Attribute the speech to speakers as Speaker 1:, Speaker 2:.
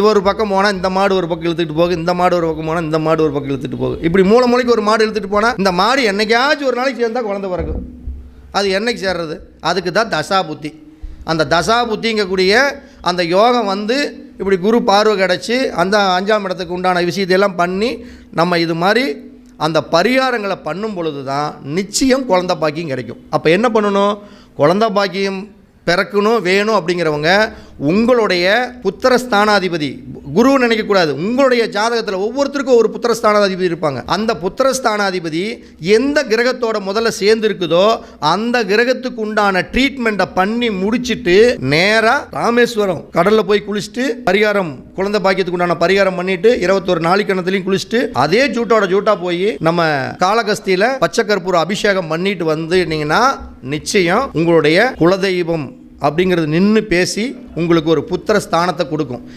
Speaker 1: ஒரு பக்கம் போனால் இந்த மாடு ஒரு பக்கம் இழுத்துட்டு போகும், இந்த மாடு ஒரு பக்கம் போனால் இந்த மாடு ஒரு பக்கம் இழுத்துட்டு போகும். இப்படி மூளைக்கு ஒரு மாடு இழுத்துட்டு போனால் இந்த மாடு என்னைக்காச்சும் ஒரு நாளைக்கு சேர்ந்தால் குழந்தை பிறக்கும். அது என்னைக்கு சேர்றது? அதுக்கு தான் தசா புத்தி. அந்த தசா புத்திங்கக்கூடிய அந்த யோகம் இப்படி குரு பார்வை கிடச்சி அந்த 5ஆம் இடத்துக்கு உண்டான விஷயத்தையெல்லாம் பண்ணி நம்ம இது மாதிரி அந்த பரிகாரங்களை பண்ணும் பொழுது தான் நிச்சயம் குழந்தை பாக்கியம் கிடைக்கும். அப்போ என்ன பண்ணணும்? குழந்தை பாக்கியம் பிறக்கணும் வேணும் அப்படிங்கிறவங்க உங்களுடைய புத்திரஸ்தானாதிபதி குரு நினைக்கக்கூடாது. உங்களுடைய ஜாதகத்தில் ஒவ்வொருத்தருக்கும் ஒரு புத்திரஸ்தானாதிபதி இருப்பாங்க. அந்த புத்திரஸ்தானாதிபதி எந்த கிரகத்தோட முதல்ல சேர்ந்து இருக்குதோ அந்த கிரகத்துக்கு உண்டான ட்ரீட்மெண்ட்டை பண்ணி முடிச்சுட்டு நேராக ராமேஸ்வரம் கடலில் போய் குளிச்சுட்டு பரிகாரம் குழந்தை பாக்கியத்துக்கு உண்டான பரிகாரம் பண்ணிட்டு 21 நாளிக்கணத்துலையும் குளிச்சுட்டு அதே ஜூட்டா போய் நம்ம காளகஸ்தியில் பச்சை கற்பூர அபிஷேகம் பண்ணிட்டு வந்தீங்கன்னா நிச்சயம் உங்களுடைய குலதெய்வம் அப்படிங்கிறது நின்று பேசி உங்களுக்கு ஒரு புத்திர ஸ்தானத்தை கொடுக்கும்.